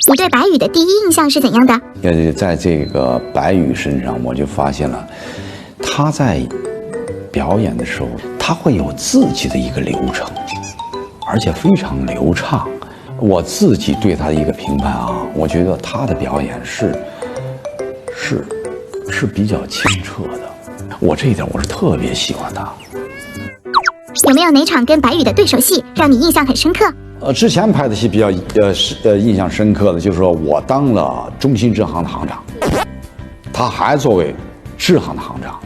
你对白宇的第一印象是怎样的？在这个白宇身上，我就发现了，他在表演的时候，他会有自己的一个流程，而且非常流畅。我自己对他的一个评判啊，我觉得他的表演是比较清澈的。我这一点我是特别喜欢他。有没有哪场跟白宇的对手戏让你印象很深刻？之前拍的戏比较印象深刻的就是说我当了中信支行的行长，他还作为支行的行长，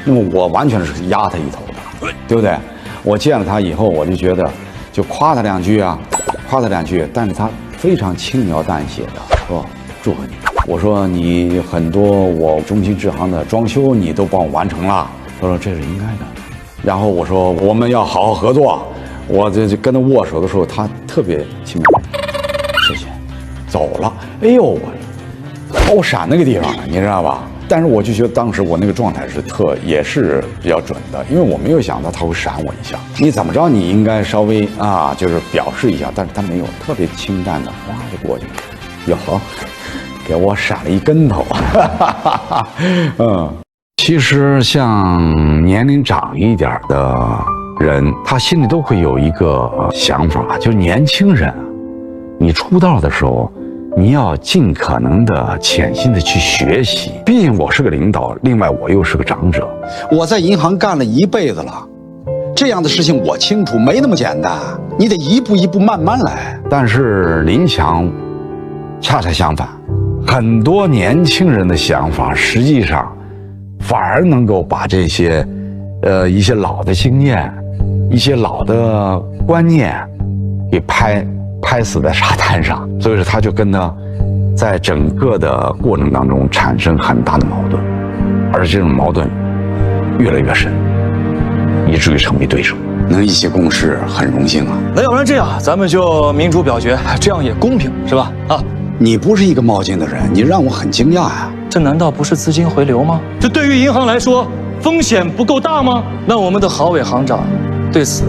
那么我完全是压他一头的，对不对？我见了他以后，我就觉得就夸他两句啊，但是他非常轻描淡写的说祝贺你。我说你很多我中信支行的装修你都帮我完成了，他说这是应该的。然后我说我们要好好合作。我就跟他握手的时候，他特别轻描，谢谢，走了。哎呦，我好闪那个地方了，你知道吧？但是我就觉得当时我那个状态也是比较准的，因为我没有想到他会闪我一下。你怎么着？你应该稍微就是表示一下，但是他没有，特别清淡的，哗就过去了。哟呵，给我闪了一跟头。其实像年龄长一点的人，他心里都会有一个想法，就是年轻人，你出道的时候，你要尽可能的潜心的去学习。毕竟我是个领导，另外我又是个长者，我在银行干了一辈子了，这样的事情我清楚，没那么简单，你得一步一步慢慢来。但是林强恰恰相反，很多年轻人的想法实际上反而能够把这些一些老的经验，一些老的观念给拍死在沙滩上。所以说他就跟他在整个的过程当中产生很大的矛盾，而这种矛盾越来越深，以至于成为对手。能一起共事很荣幸啊。那要不然这样，咱们就民主表决，这样也公平是吧？你不是一个冒进的人，你让我很惊讶呀。这难道不是资金回流吗？这对于银行来说风险不够大吗？那我们的郝伟行长对此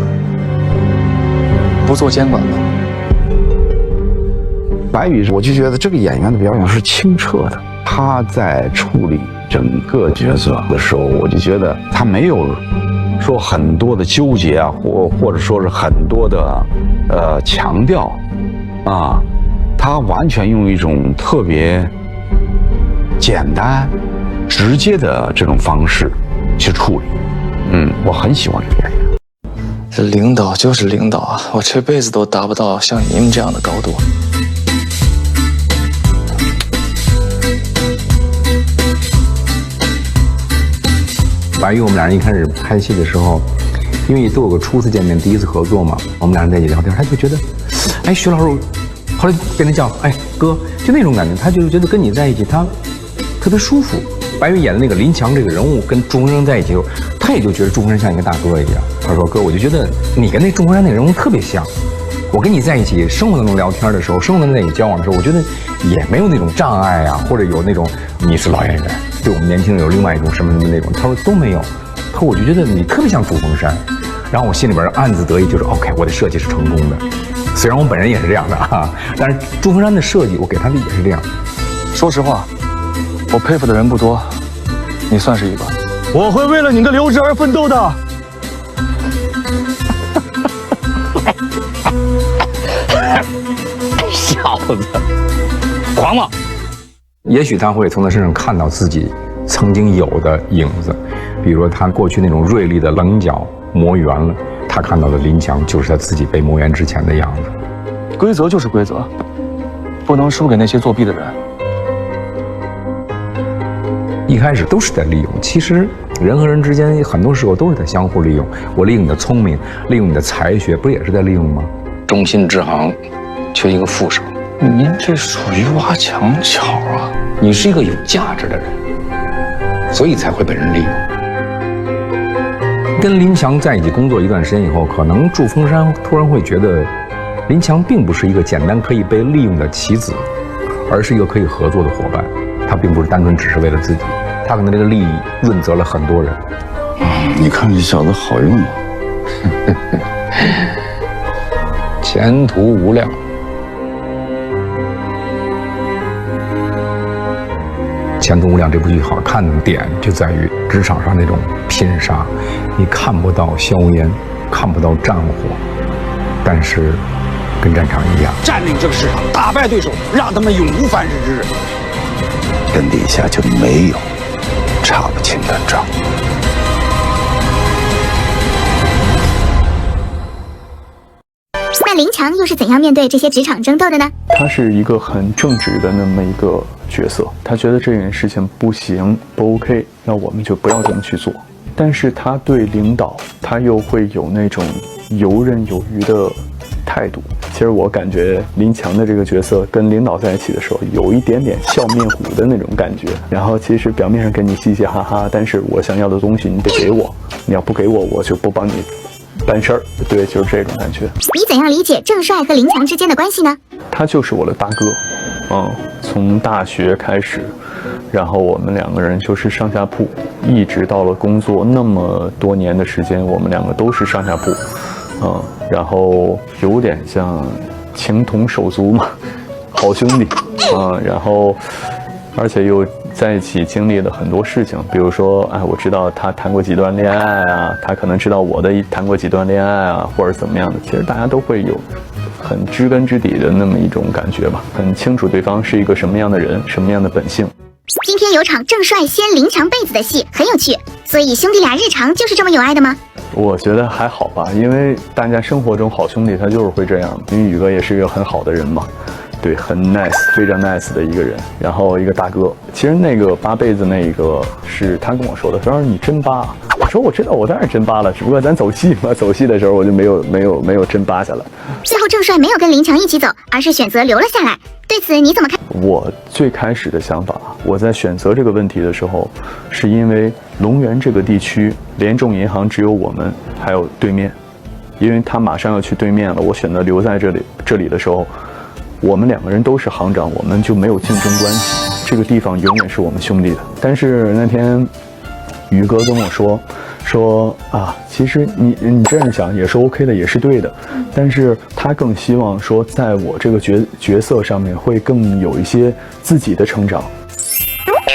不做监管吗？白宇，我就觉得这个演员的表演是清澈的。他在处理整个角色的时候，我就觉得他没有说很多的纠结啊，或者说是很多的强调啊，他完全用一种特别简单、直接的这种方式去处理。我很喜欢这个演员。这领导就是领导啊，我这辈子都达不到像您这样的高度。白宇，我们俩人一开始拍戏的时候，因为都有个初次见面、第一次合作嘛，我们俩人在一起聊天，他就觉得，哎，徐老师，后来被他叫，哎哥，就那种感觉，他就觉得跟你在一起，他特别舒服。白宇演的那个林强这个人物跟祝鸿山在一起，他也就觉得祝鸿山像一个大哥一样。他说：“哥，我就觉得你跟那祝鸿山那个人物特别像。我跟你在一起，生活当中聊天的时候，生活当中在一起交往的时候，我觉得也没有那种障碍啊，或者有那种你是老演员，对我们年轻人有另外一种什么那种。”他说都没有。他说我就觉得你特别像祝鸿山。然后我心里边暗自得意，就是 OK， 我的设计是成功的。虽然我本人也是这样的啊，但是祝鸿山的设计我给他的也是这样。说实话，我佩服的人不多，你算是一个。我会为了你的留职而奋斗的。小子，狂妄！也许他会从他身上看到自己曾经有的影子，比如说他过去那种锐利的棱角磨圆了，他看到的林强就是他自己被磨圆之前的样子。规则就是规则，不能输给那些作弊的人。一开始都是在利用，其实人和人之间很多时候都是在相互利用。我利用你的聪明，利用你的才学，不也是在利用吗？中信支行缺一个副手，您这属于挖墙脚啊！你是一个有价值的人，所以才会被人利用。跟林强在一起工作一段时间以后，可能祝峰山突然会觉得，林强并不是一个简单可以被利用的棋子，而是一个可以合作的伙伴。他并不是单纯只是为了自己，他可能这个利益润泽了很多人。你看这小子好用啊！前途无量。钱钟无量》这部剧好看的点就在于职场上那种拼杀，你看不到硝烟，看不到战火，但是跟战场一样，占领这个市场，打败对手，让他们永无翻身之日。跟底下就没有查不清的账。那林强又是怎样面对这些职场争斗的呢？他是一个很正直的那么一个角色，他觉得这件事情不行不 OK， 那我们就不要这么去做。但是他对领导，他又会有那种游刃有余的态度。其实我感觉林强的这个角色跟领导在一起的时候，有一点点笑面虎的那种感觉。然后其实表面上跟你嘻嘻哈哈，但是我想要的东西你得给我，你要不给我，我就不帮你办事儿。对，就是这种感觉。你怎样理解郑帅和林强之间的关系呢？他就是我的大哥，从大学开始，然后我们两个人就是上下铺，一直到了工作那么多年的时间，我们两个都是上下铺，然后有点像情同手足嘛，好兄弟，然后而且又在一起经历了很多事情，比如说，我知道他谈过几段恋爱啊，他可能知道我的谈过几段恋爱啊，或者怎么样的，其实大家都会有很知根知底的那么一种感觉吧，很清楚对方是一个什么样的人，什么样的本性。今天有场郑帅掀林强被子的戏，很有趣。所以兄弟俩日常就是这么有爱的吗？我觉得还好吧，因为大家生活中好兄弟他就是会这样，因为宇哥也是一个很好的人嘛。对，很 nice， 非常 nice 的一个人，然后一个大哥。其实那个扒被子那个是他跟我说的，他说你真扒，我说我知道，我当然真扒了，只不过咱走戏嘛，走戏的时候我就没有真扒下来。最后郑帅没有跟林强一起走，而是选择留了下来，对此你怎么看？我最开始的想法，我在选择这个问题的时候，是因为龙源这个地区联众银行只有我们还有对面，因为他马上要去对面了，我选择留在这里的时候，我们两个人都是行长，我们就没有竞争关系，这个地方永远是我们兄弟的。但是那天宇哥跟我说啊，其实你这样想也是 OK 的，也是对的，但是他更希望说在我这个角色上面会更有一些自己的成长。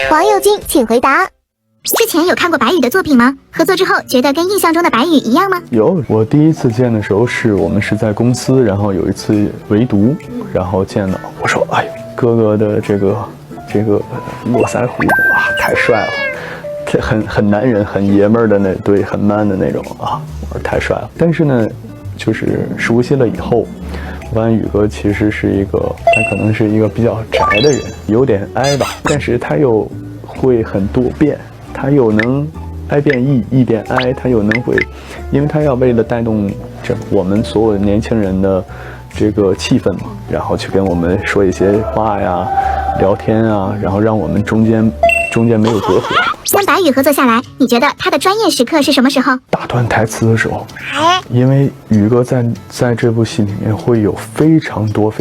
网友君请回答。之前有看过白宇的作品吗？合作之后觉得跟印象中的白宇一样吗？有，我第一次见的时候我们是在公司，然后有一次围读，然后见到，我说哎呦，哥哥的这个络腮胡，哇，太帅了，很男人，很爷们儿的对，很 man 的那种啊，我说太帅了。但是呢，就是熟悉了以后，我发现宇哥其实是他可能是一个比较宅的人，有点哀吧，但是他又会很多变。他又能哀变易，易变哀，他又能会，因为他要为了带动我们所有年轻人的这个气氛嘛，然后去跟我们说一些话呀，聊天啊，然后让我们中间没有隔阂。跟白宇合作下来，你觉得他的专业时刻是什么时候？打断台词的时候，因为宇哥在这部戏里面会有非常多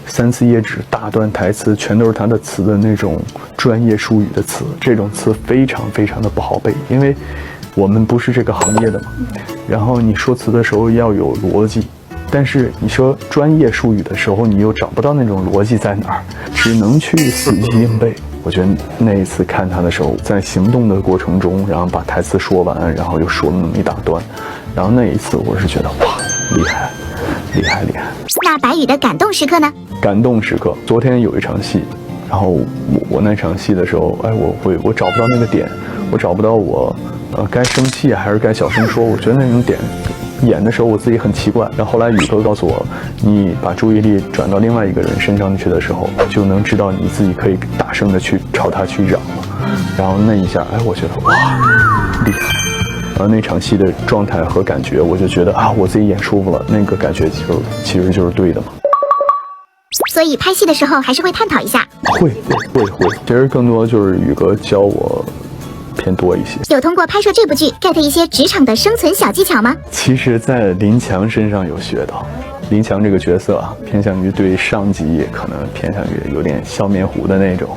3、4页纸打断台词，全都是他的词的那种专业术语的词，这种词非常的不好背，因为我们不是这个行业的嘛。然后你说词的时候要有逻辑，但是你说专业术语的时候，你又找不到那种逻辑在哪儿，只能去死记硬背。我觉得那一次看他的时候，在行动的过程中，然后把台词说完，然后又说了那么一大段，然后那一次我是觉得哇，厉害。那白宇的感动时刻呢？感动时刻，昨天有一场戏，然后我那场戏的时候，我找不到那个点，我找不到我该生气还是该小声说，我觉得那种点。演的时候我自己很奇怪，然后后来宇哥告诉我，你把注意力转到另外一个人身上去的时候，就能知道你自己可以大声的去朝他去嚷了。然后那一下，我觉得哇，厉害。然后那场戏的状态和感觉，我就觉得我自己演舒服了，那个感觉其实就是对的嘛。所以拍戏的时候还是会探讨一下。会，其实更多就是宇哥教我。偏多一些。有通过拍摄这部剧 get 一些职场的生存小技巧吗？其实在林强身上有学到。林强这个角色偏向于对上级，可能偏向于有点笑面虎的那种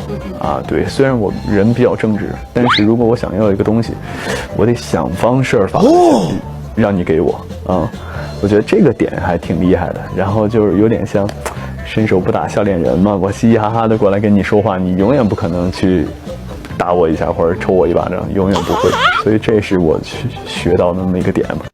对，虽然我人比较正直，但是如果我想要一个东西，我得想方设法让你给我我觉得这个点还挺厉害的。然后就是有点像伸手不打笑脸人嘛，我嘻嘻哈哈的过来跟你说话，你永远不可能去打我一下或者抽我一巴掌，永远不会。所以这是我学到的那么一个点吧。